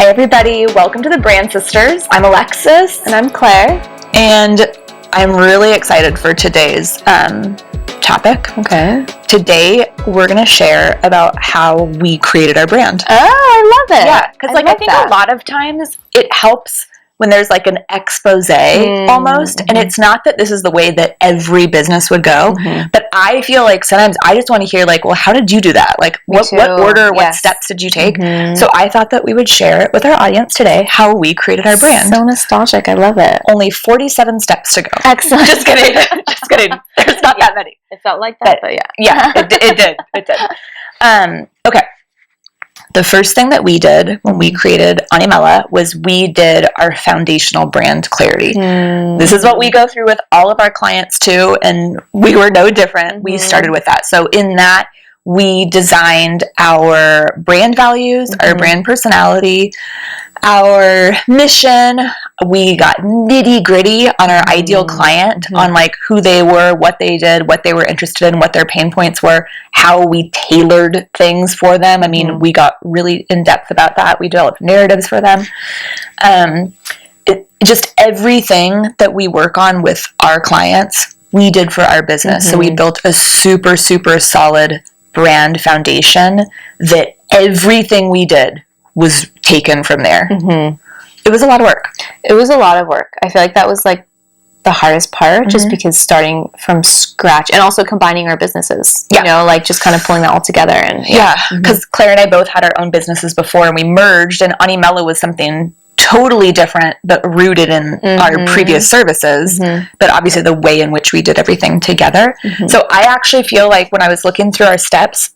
Hi everybody, welcome to the Brand Sisters. I'm Alexis. And I'm Claire. And I'm really excited for today's topic. Okay. Today we're going to share about how we created our brand. Oh, I love it. Yeah, because I think a lot of times it helps when there's like an expose almost, and it's not that this is the way that every business would go, but I feel like sometimes I just want to hear like, well, how did you do that? Like what order, what steps did you take? So I thought that we would share it with our audience today, how we created our brand. So nostalgic. I love it. Only 47 steps to go. Excellent. Just kidding. Just kidding. There's not that many. It felt like that, but yeah. Yeah, it did. Okay. The first thing that we did when we created Animella was we did our foundational brand clarity. This is what we go through with all of our clients too, and we were no different. We started with that. So in that, we designed our brand values, our brand personality, our mission. We got nitty gritty on our ideal client, on like who they were, what they did, what they were interested in, what their pain points were, how we tailored things for them. I mean, we got really in depth about that. We developed narratives for them. Just everything that we work on with our clients, we did for our business. So we built a super, super solid brand foundation that everything we did was taken from there. It was a lot of work. It was a lot of work. I feel like that was like the hardest part, just because starting from scratch and also combining our businesses, you know, like just kind of pulling that all together. And because Claire and I both had our own businesses before and we merged, and Animella was something totally different but rooted in our previous services, but obviously the way in which we did everything together. So I actually feel like when I was looking through our steps,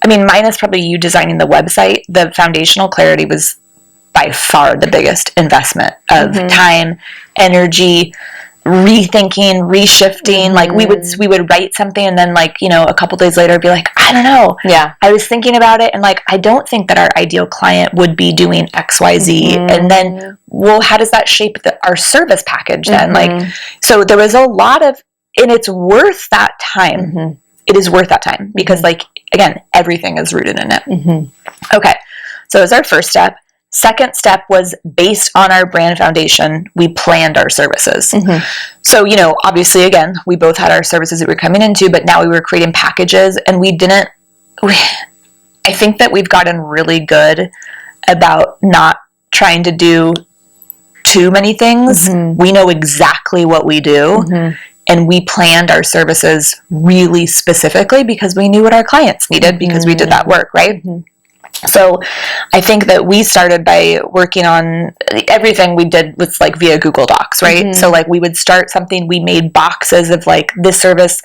I mean, minus probably you designing the website, the foundational clarity was by far the biggest investment of time, energy, rethinking, reshifting. Like we would write something and then like, you know, a couple days later be like, I don't know. Yeah. I was thinking about it and like, I don't think that our ideal client would be doing X, Y, Z. And then, well, how does that shape our service package then? Like, so there was a lot of, and it's worth that time. It is worth that time because like, again, everything is rooted in it. Okay. So as our first step. Second step was based on our brand foundation, we planned our services. So, you know, obviously, again, we both had our services that we were coming into, but now we were creating packages and I think that we've gotten really good about not trying to do too many things. We know exactly what we do. And we planned our services really specifically because we knew what our clients needed because we did that work, right? So I think that we started by working on everything we did was like via Google Docs, right? So like we would start something, we made boxes of like this service.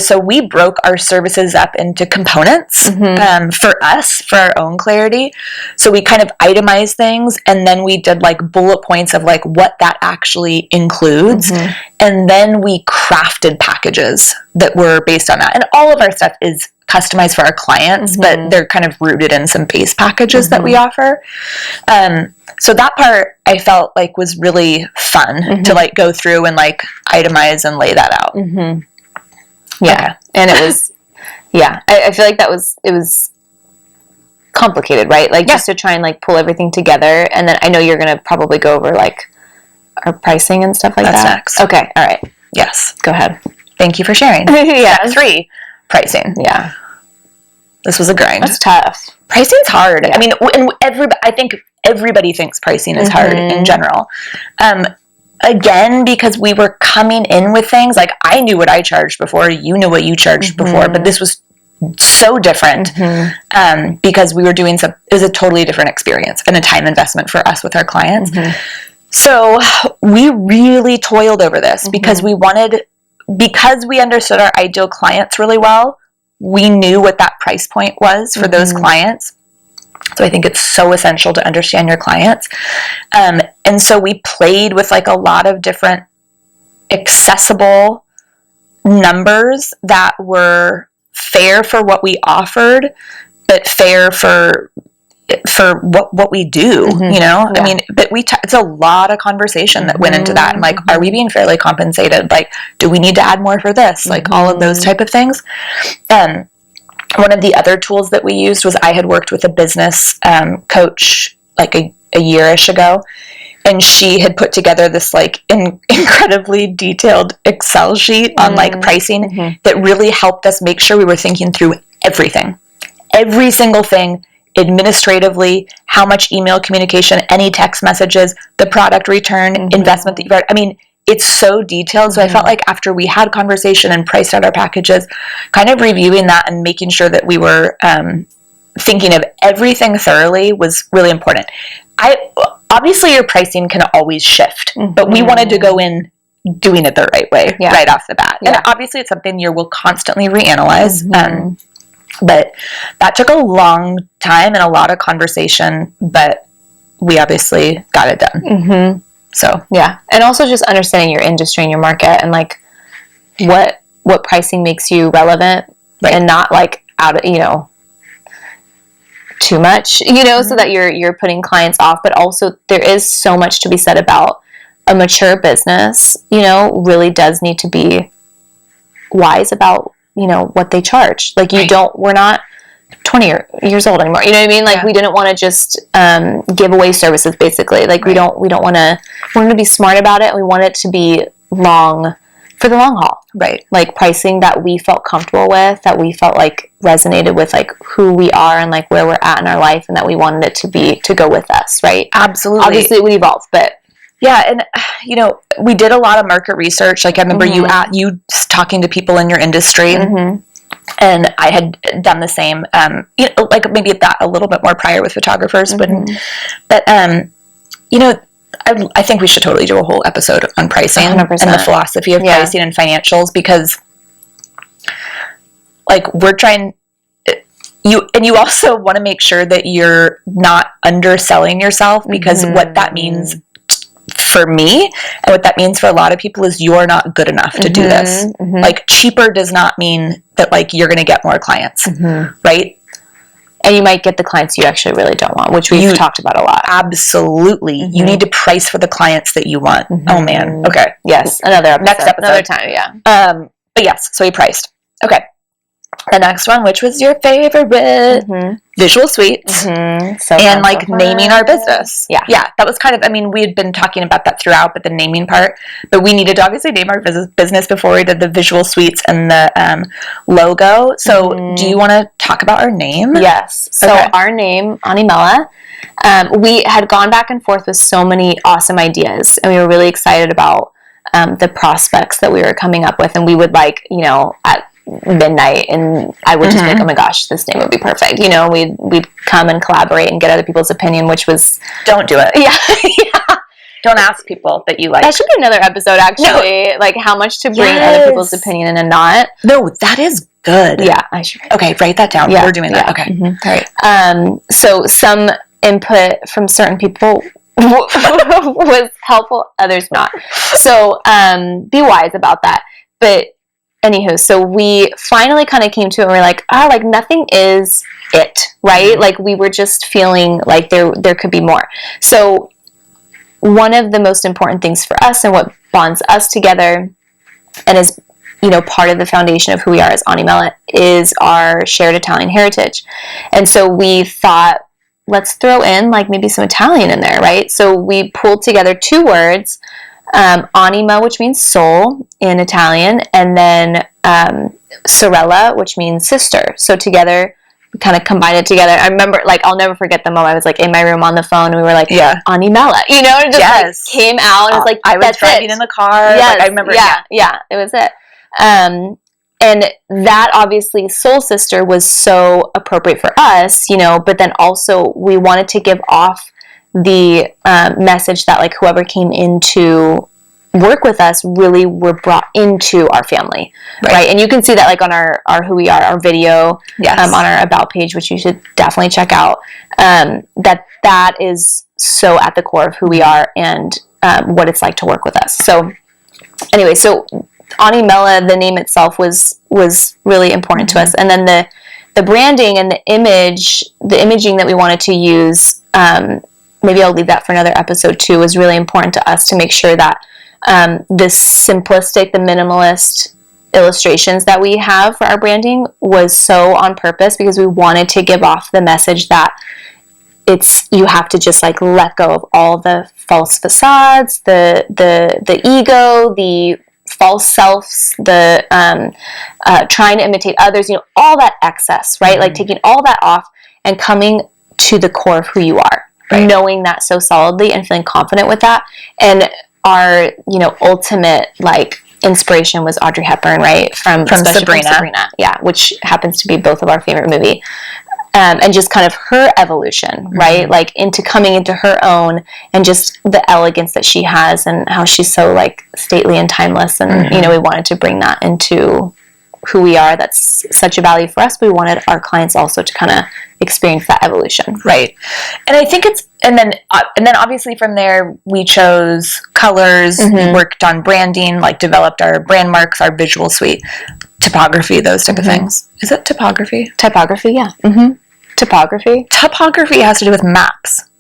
So we broke our services up into components for us, for our own clarity. So we kind of itemized things and then we did like bullet points of like what that actually includes. And then we crafted packages that were based on that. And all of our stuff is customized for our clients, but they're kind of rooted in some base packages that we offer. So that part I felt like was really fun to like go through and like itemize and lay that out. Yeah. Okay. And it was, I feel like it was complicated, right? Like just to try and like pull everything together. And then I know you're going to probably go over like our pricing and stuff like that. That's next. Okay. All right. Yes. Go ahead. Thank you for sharing. Step 3. Pricing. Yeah. This was a grind. That's tough. Pricing's hard. I mean, I think everybody thinks pricing is hard in general. Again, because we were coming in with things, like I knew what I charged before, you knew what you charged before, but this was so different because we were doing it was a totally different experience and a time investment for us with our clients. So we really toiled over this because we understood our ideal clients really well. We knew what that price point was for those clients. So I think it's so essential to understand your clients. And so we played with like a lot of different accessible numbers that were fair for what we offered, but fair for what we do, you know? I mean, but it's a lot of conversation that went into that. And like, are we being fairly compensated? Like, do we need to add more for this? Like all of those type of things. One of the other tools that we used was I had worked with a business coach like a year-ish ago, and she had put together this like incredibly detailed Excel sheet on like pricing that really helped us make sure we were thinking through everything, every single thing, administratively, how much email communication, any text messages, the product return, investment that you've I mean, it's so detailed. So I felt like after we had conversation and priced out our packages, kind of reviewing that and making sure that we were thinking of everything thoroughly was really important. Obviously your pricing can always shift, but we wanted to go in doing it the right way right off the bat. And obviously it's something you will constantly reanalyze. But that took a long time and a lot of conversation, but we obviously got it done. So yeah, and also just understanding your industry and your market, and like what pricing makes you relevant, and not like out of, you know, too much, you know, so that you're putting clients off. But also there is so much to be said about a mature business, you know, really does need to be wise about, you know, what they charge. Like we're not 20 years old anymore, you know what I mean? Like we didn't want to just give away services, basically. Like we don't want to be smart about it. We want it to be for the long haul, like pricing that we felt comfortable with, that we felt like resonated with like who we are and like where we're at in our life, and that we wanted it to go with us, right? Absolutely. Obviously it would evolve, but yeah, and you know, we did a lot of market research. Like I remember you talking to people in your industry, and I had done the same. You know, like maybe that a little bit more prior with photographers, but you know, I think we should totally do a whole episode on pricing 100%. And the philosophy of pricing and financials, because like we're trying. You also want to make sure that you're not underselling yourself, because what that means for me and what that means for a lot of people is you're not good enough to do this. Like cheaper does not mean that like you're going to get more clients, right? And you might get the clients you actually really don't want, which we've talked about a lot. Absolutely. You need to price for the clients that you want. Oh man. Okay. Yes. Another episode. Next episode. Another time. Yeah. But yes, so we priced. Okay. The next one, which was your favorite? Visual suites. So and like naming our business. Yeah, that was kind of, I mean, we had been talking about that throughout, but the naming part, but we needed to obviously name our business before we did the visual suites and the logo. So do you want to talk about our name? Yes. So our name, Animella, we had gone back and forth with so many awesome ideas, and we were really excited about the prospects that we were coming up with. And we would like, you know, at midnight, and I would just be like, oh my gosh, this name would be perfect. You know, we'd come and collaborate and get other people's opinion, which was... Don't do it. Yeah. Don't ask people that you like. That should be another episode, actually. No. Like how much to bring other people's opinion in and not. No, that is good. Yeah, I should. Okay, write that down. We're doing that. Okay. All right. So some input from certain people was helpful, others not. So be wise about that. But anywho, so we finally kind of came to it, and we're like, like nothing is it, right? Like we were just feeling like there could be more. So one of the most important things for us, and what bonds us together, and is, you know, part of the foundation of who we are as Animella, is our shared Italian heritage. And so we thought, let's throw in like maybe some Italian in there, right? So we pulled together two words, anima, which means soul in Italian, and then sorella, which means sister. So together, we kind of combined it together. I remember, like, I'll never forget the moment I was like in my room on the phone, and we were like, Animella, you know, and it just like, came out, and it was like, I was driving in the car. Yes, like, I remember. Yeah, it was it. And that obviously soul sister was so appropriate for us, you know, but then also we wanted to give off the message that like whoever came into work with us really were brought into our family, right? And you can see that like on our who we are, our video, on our about page, which you should definitely check out. That is so at the core of who we are and what it's like to work with us. So anyway, so Animella, the name itself was really important to us, and then the branding and the imaging that we wanted to use. Maybe I'll leave that for another episode too. Was really important to us to make sure that the simplistic, the minimalist illustrations that we have for our branding was so on purpose, because we wanted to give off the message that you have to just like let go of all the false facades, the ego, the false selves, the trying to imitate others, all that excess, right? Like taking all that off and coming to the core of who you are, knowing that so solidly and feeling confident with that. And our, ultimate like inspiration was Audrey Hepburn, right? From Sabrina. Yeah, which happens to be both of our favorite movie. And just kind of her evolution, right? Like coming into her own, and just the elegance that she has, and how she's so like stately and timeless. And, we wanted to bring that into who we are. That's such a value for us. We wanted our clients also to kind of experience that evolution. Right. And I think and then obviously from there we chose colors, we worked on branding, like developed our brand marks, our visual suite, typography, those type of things. Is it typography? Typography, yeah. Topography? Topography has to do with maps.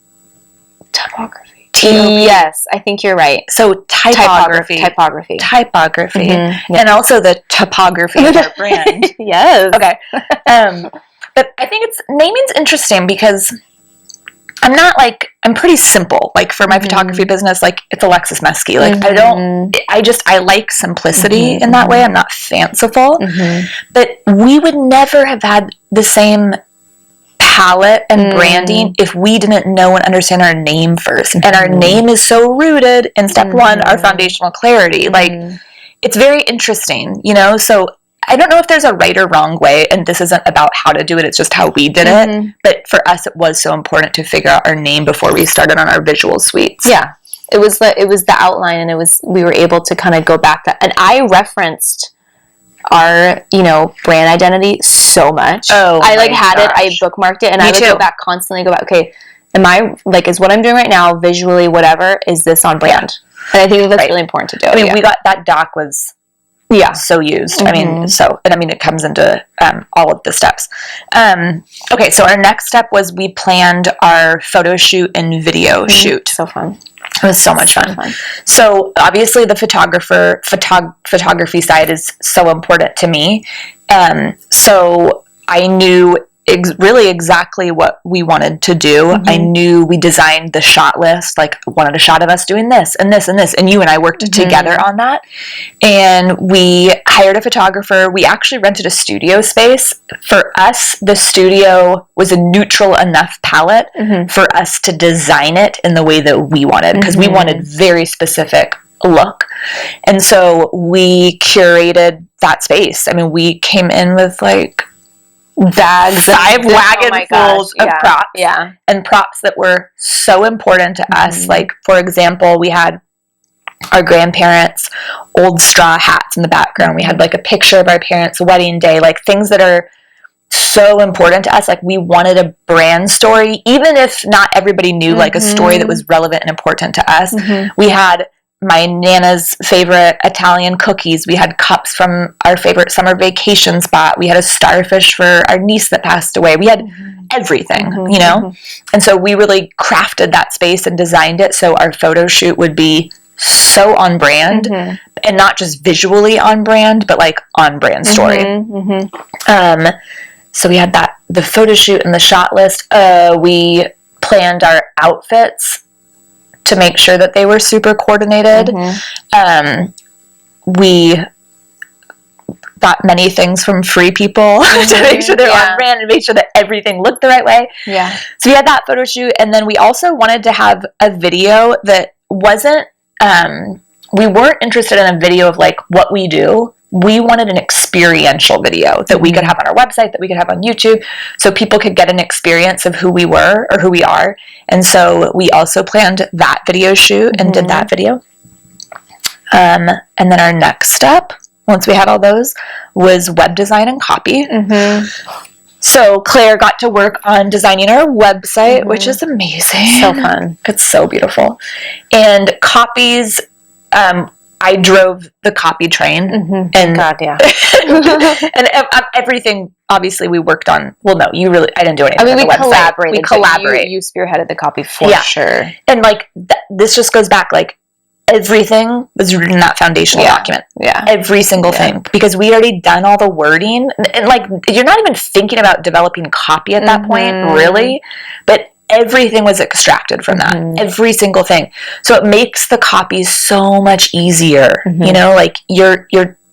Topography. Yes, I think you're right. So typography. And also the topography of our brand. Yes. Okay. But I think naming's interesting because I'm pretty simple. Like for my photography business, like it's Alexis Mesky. Like I like simplicity in that way. I'm not fanciful. But we would never have had the same palette and branding if we didn't know and understand our name first. And our name is so rooted in step one, our foundational clarity. Like it's very interesting, so I don't know if there's a right or wrong way, and this isn't about how to do it, it's just how we did it. But for us, it was so important to figure out our name before we started on our visual suites. Yeah. It was the outline, and we were able to kind of go back and I referenced our, brand identity so much. Oh, I had it, I bookmarked it, and I would go back constantly, okay, is what I'm doing right now, visually, whatever, is this on brand? And I think that's really important to do. I mean, we got, that doc was so used. I mean, it comes into all of the steps. Okay, so our next step was we planned our photo shoot and video shoot. So fun. It was so much fun. So obviously the photography side is so important to me. So I knew really exactly what we wanted to do. I knew we designed the shot list, like wanted a shot of us doing this and this and this, and you and I worked together on that. And we hired a photographer. We actually rented a studio space. For us, the studio was a neutral enough palette for us to design it in the way that we wanted, because we wanted very specific look. And so we curated that space. I mean, we came in with like bags, 5 wagonfuls of props, and props that were so important to us. Like, for example, we had our grandparents' old straw hats in the background. We had like a picture of our parents' wedding day, like things that are so important to us. Like, we wanted a brand story, even if not everybody knew like a story that was relevant and important to us. We had my Nana's favorite Italian cookies. We had cups from our favorite summer vacation spot. We had a starfish for our niece that passed away. We had everything, And so we really crafted that space and designed it so our photo shoot would be so on brand, and not just visually on brand, but like on brand story. So we had the photo shoot and the shot list. We planned our outfits to make sure that they were super coordinated. We got many things from free people to make sure they're on brand and make sure that everything looked the right way. So we had that photo shoot, and then we also wanted to have a video that wasn't, we weren't interested in a video of like what we do. We wanted an experiential video that we could have on our website, that we could have on YouTube, so people could get an experience of who we were or who we are. And so we also planned that video shoot and did that video. And then our next step, once we had all those, was web design and copy. So Claire got to work on designing our website, which is amazing. So fun. It's so beautiful. And copies, I drove the copy train, and and everything. Obviously, we worked on. Well, no, I didn't do anything. I mean, we collaborated. We collaborate. You spearheaded the copy for sure. And like this just goes back. Like everything was written in that foundational document. Every single thing, because we already done all the wording, and like you're not even thinking about developing copy at that point, really. But everything was extracted from that, every single thing. So it makes the copy so much easier. You know, like you're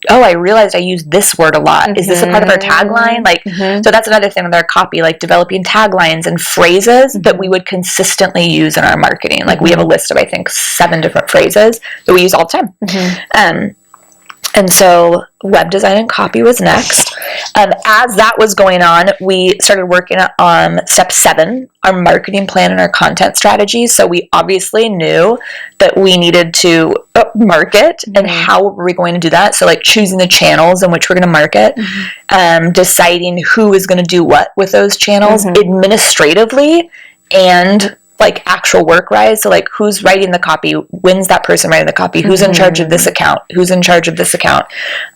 oh, I realized I use this word a lot. Is this a part of our tagline? Like, so that's another thing with our copy, like developing taglines and phrases that we would consistently use in our marketing. Like we have a list of, I think, 7 different phrases that we use all the time. And so web design and copy was next. As that was going on, we started working on step 7, our marketing plan and our content strategy. So we obviously knew that we needed to market, and how were we going to do that? So like choosing the channels in which we're going to market, deciding who is going to do what with those channels administratively, and like actual work-wise. So like who's writing the copy, when's that person writing the copy, who's in charge of this account, who's in charge of this account.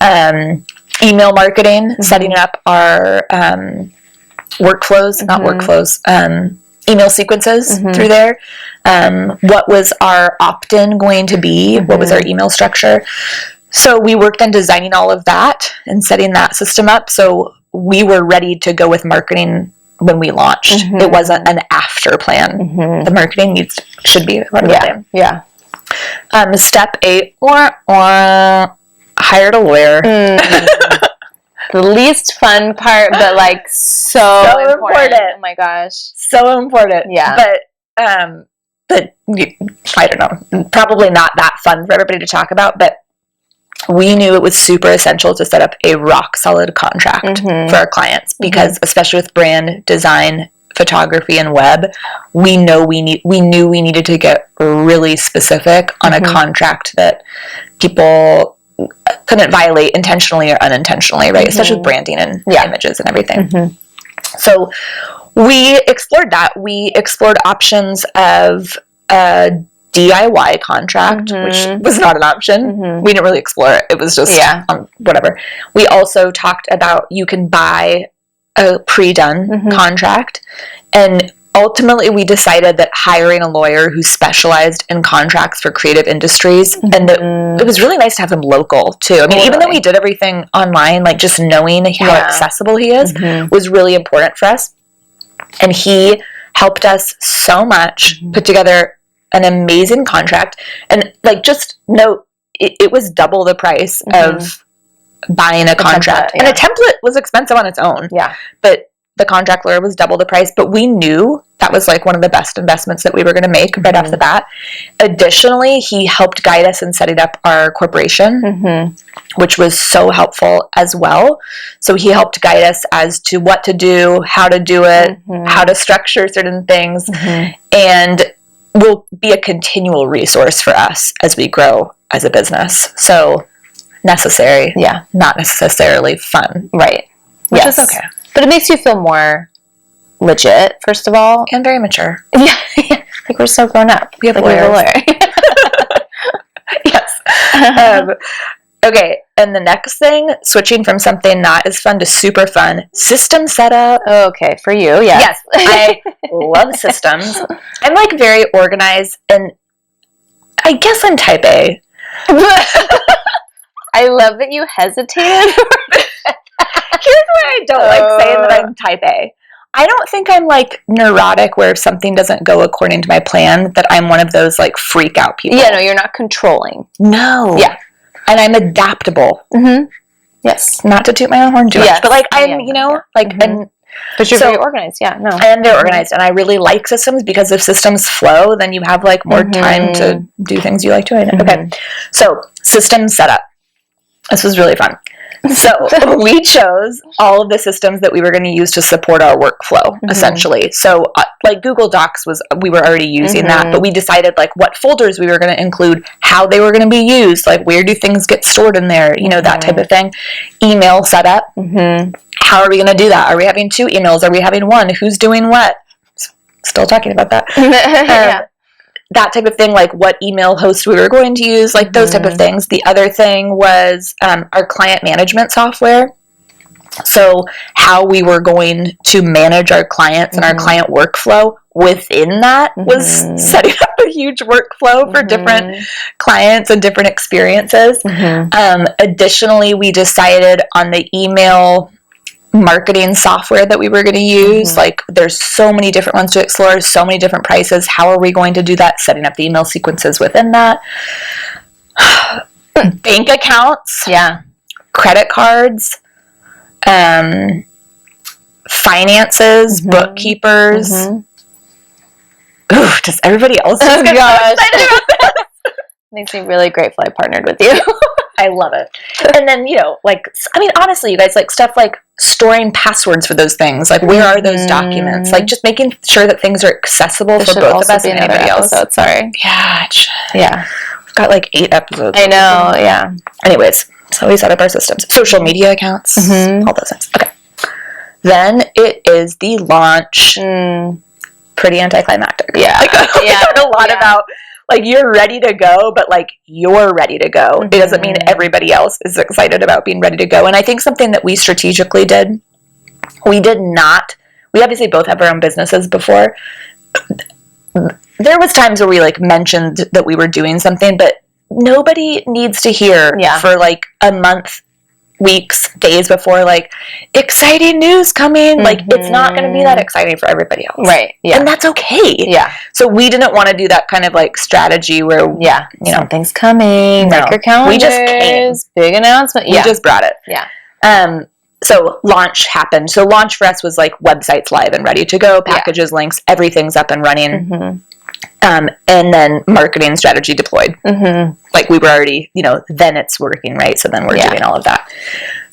Email marketing, setting up our workflows, not workflows, email sequences through there. What was our opt-in going to be? What was our email structure? So we worked on designing all of that and setting that system up, so we were ready to go with marketing when we launched. It wasn't an after plan. The marketing should be part of the plan. Step 8, hired a lawyer. The least fun part, but like so important. Oh my gosh, so important. Yeah, but I don't know, probably not that fun for everybody to talk about, but we knew it was super essential to set up a rock solid contract for our clients, because especially with brand design, photography, and web, we knew we needed to get really specific on a contract that people couldn't violate intentionally or unintentionally, right? Especially with branding and images and everything. So we explored that. We explored options of a DIY contract, which was not an option. We didn't really explore it. It was just whatever. We also talked about you can buy a pre-done contract, and ultimately we decided that hiring a lawyer who specialized in contracts for creative industries, and that it was really nice to have him local too. I mean, even though we did everything online, like just knowing how accessible he is was really important for us. And he helped us so much put together an amazing contract. And like, just note, it was double the price of buying a contract. And a template was expensive on its own. But the contract lawyer was double the price. But we knew that was like one of the best investments that we were going to make right off the bat. Additionally, he helped guide us in setting up our corporation, which was so helpful as well. So he helped guide us as to what to do, how to do it, how to structure certain things, and will be a continual resource for us as we grow as a business. So necessary, not necessarily fun. Right. Which is okay. But it makes you feel more legit, first of all. And very mature. Like we're so grown up. We have like lawyers. We have a lawyer. Yes. Okay, and the next thing, switching from something not as fun to super fun, system setup. Okay, for you, Yes, I love systems. I'm like very organized, and I guess I'm type A. I love that you hesitated. Here's why I don't like saying that I'm type A. I don't think I'm like neurotic where if something doesn't go according to my plan, that I'm one of those like freak out people. Yeah, no, you're not controlling. No. Yeah. And I'm adaptable. Yes. Not to toot my own horn too much, but like I'm, you know, like, and but you're very organized. Yeah, no. I am very organized, and I really like systems, because if systems flow, then you have like more time to do things you like to. Okay. So system setup. This was really fun. So we chose all of the systems that we were going to use to support our workflow, essentially. So like Google Docs we were already using that, but we decided like what folders we were going to include, how they were going to be used, like where do things get stored in there, you know, that type of thing. Email setup. How are we going to do that? Are we having 2 emails? Are we having 1? Who's doing what? Still talking about that. That type of thing, like what email host we were going to use, like those type of things. The other thing was our client management software. So how we were going to manage our clients and our client workflow within that was setting up a huge workflow for different clients and different experiences. Additionally, we decided on the email marketing software that we were going to use. Like, there's so many different ones to explore, so many different prices. How are we going to do that? Setting up the email sequences within that. Bank accounts. Yeah. Credit cards. Finances. Bookkeepers. Ooh, does everybody else just get so excited about this? Makes me really grateful I partnered with you. I love it. And then, like, I mean, honestly, you guys, like, stuff like storing passwords for those things. Like, where are those documents? Like, just making sure that things are accessible for both of us and anybody else. Sorry. Yeah, it should. Yeah. We've got, like, 8 episodes. I know, yeah. Anyways, so we set up our systems. Social media accounts. All those things. Okay. Then it is the launch. Pretty anticlimactic. Yeah. Like, we talk a lot about... Like, you're ready to go, but, like, you're ready to go. It doesn't mean everybody else is excited about being ready to go. And I think something that we strategically did, we obviously both have our own businesses before. There was times where we, like, mentioned that we were doing something, but nobody needs to hear for, like, a month, weeks, days before, like, exciting news coming. Like, it's not going to be that exciting for everybody else. Right. Yeah. And that's okay. Yeah. So we didn't want to do that kind of, like, strategy where, something's coming. No. Mark your calendars. We just came. Big announcement. We just brought it. Yeah. So launch happened. So launch for us was, like, websites live and ready to go, packages, links, everything's up and running. And then marketing strategy deployed. Like, we were already, then it's working, right? So then we're doing all of that.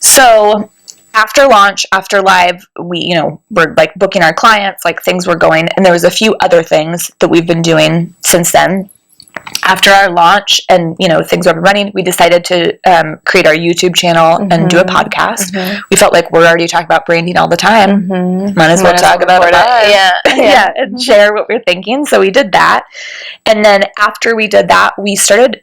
So after launch, after live, we, we're, like, booking our clients, like, things were going. And there was a few other things that we've been doing since then. After our launch and, things were running, we decided to create our YouTube channel and do a podcast. We felt like we're already talking about branding all the time. Might as well talk about it. Yeah, and share what we're thinking. So we did that. And then after we did that, we started,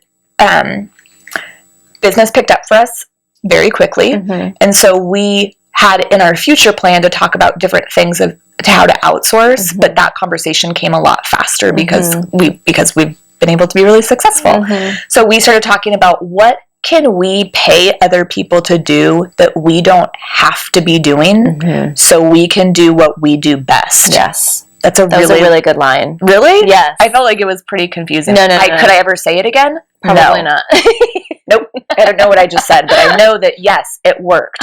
business picked up for us very quickly. And so we had in our future plan to talk about different things to how to outsource, but that conversation came a lot faster because we've been able to be really successful. So we started talking about what can we pay other people to do that we don't have to be doing so we can do what we do best. Yes. That was a really good line. Really? Yes. I felt like it was pretty confusing. No. Could I ever say it again? Probably not. Nope. I don't know what I just said, but I know that, yes, it worked.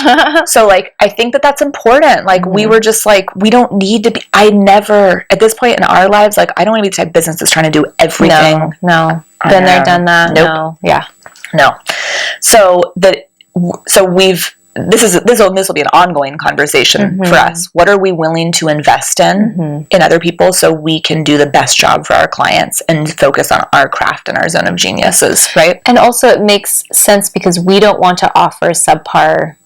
So, like, I think that that's important. Like, we were just like, we don't need to be, at this point in our lives, like, I don't want to be the type of business that's trying to do everything. No. Been there, done that. Nope. No. Yeah. No. So this will be an ongoing conversation for us. What are we willing to invest in other people so we can do the best job for our clients and focus on our craft and our zone of geniuses, right? And also it makes sense because we don't want to offer subpar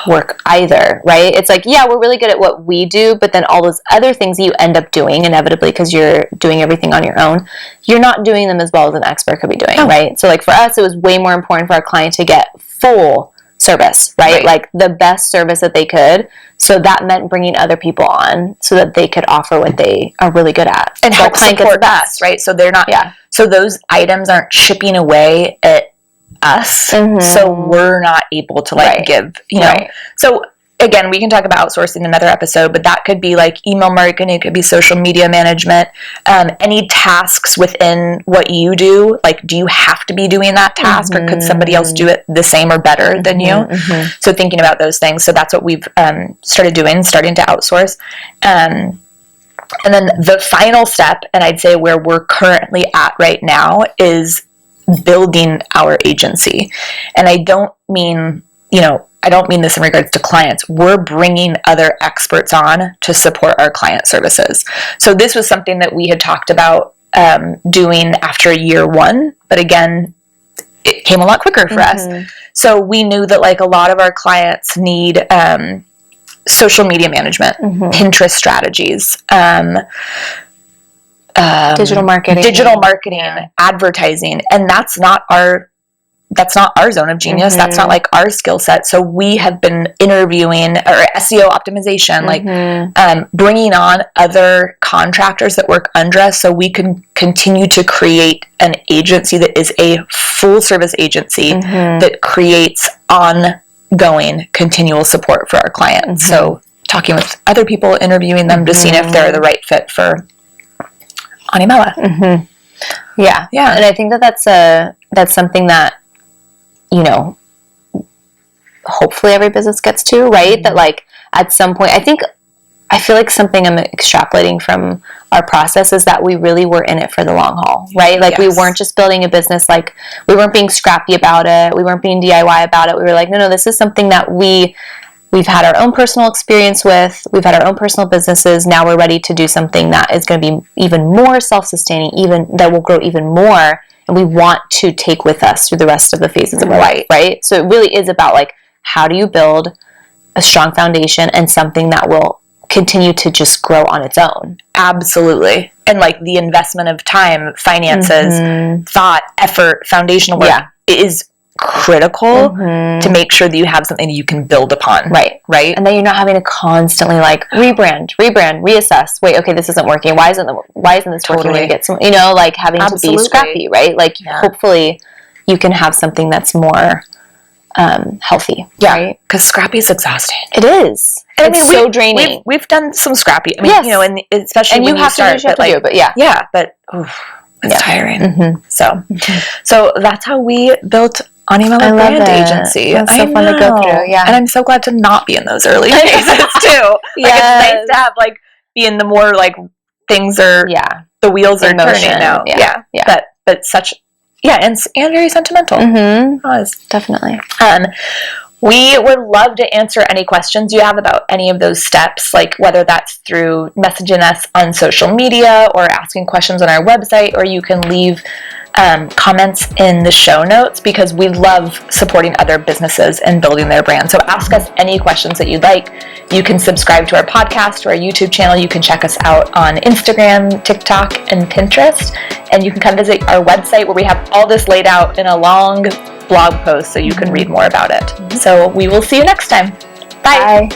work either, right? It's like, yeah, we're really good at what we do, but then all those other things you end up doing inevitably because you're doing everything on your own, you're not doing them as well as an expert could be doing, right? So, like, for us, it was way more important for our client to get full service, right? Like, the best service that they could. So that meant bringing other people on so that they could offer what they are really good at. And help support us, right? So they're not, so those items aren't chipping away at us. So we're not able to, give, So, again, we can talk about outsourcing in another episode, but that could be, like, email marketing, it could be social media management, any tasks within what you do. Like, do you have to be doing that task, or could somebody else do it the same or better than you? So thinking about those things. So that's what we've starting to outsource. And then the final step, and I'd say where we're currently at right now, is building our agency. And I don't mean this in regards to clients. We're bringing other experts on to support our client services. So this was something that we had talked about doing after year 1, but again, it came a lot quicker for us. So we knew that, like, a lot of our clients need social media management, Pinterest strategies, digital marketing, advertising, and that's not our zone of genius. That's not, like, our skill set. So we have been interviewing, or SEO optimization, like bringing on other contractors that work under us so we can continue to create an agency that is a full service agency that creates on ongoing, continual support for our clients. So talking with other people, interviewing them, just seeing if they're the right fit for Animella. Yeah. And I think that's something that, you know, hopefully every business gets to, right? That like at some point, I feel like something I'm extrapolating from our process is that we really were in it for the long haul, right? Like we weren't just building a business, like we weren't being scrappy about it. We weren't being DIY about it. We were like, no, this is something that we've had our own personal experience with. We've had our own personal businesses. Now we're ready to do something that is going to be even more self-sustaining, even that will grow even more. And we want to take with us through the rest of the phases of our life, right? So it really is about like, how do you build a strong foundation and something that will continue to just grow on its own? Absolutely. And like the investment of time, finances, thought, effort, foundational work is critical to make sure that you have something that you can build upon. Right. And then you're not having to constantly like rebrand, reassess. Wait, okay, this isn't working. Why isn't this working? And get some, you know, like having to be scrappy, right? Like hopefully you can have something that's more healthy. Right? Because scrappy is exhausting. It is. It's so draining. We've done some scrappy. I mean, you know, and especially when you start, but it's tiring. So that's how we built Animella Brand Agency. It's so fun to go through. Yeah, and I'm so glad to not be in those early phases too. Like it's nice to have like be in the more like things are the wheels are turning now. But such and very sentimental. Definitely. We would love to answer any questions you have about any of those steps, like whether that's through messaging us on social media or asking questions on our website, or you can leave comments in the show notes, because we love supporting other businesses and building their brand. So ask us any questions that you'd like. You can subscribe to our podcast or our YouTube channel. You can check us out on Instagram, TikTok, and Pinterest. And you can come visit our website where we have all this laid out in a long blog post so you can read more about it. So we will see you next time. Bye.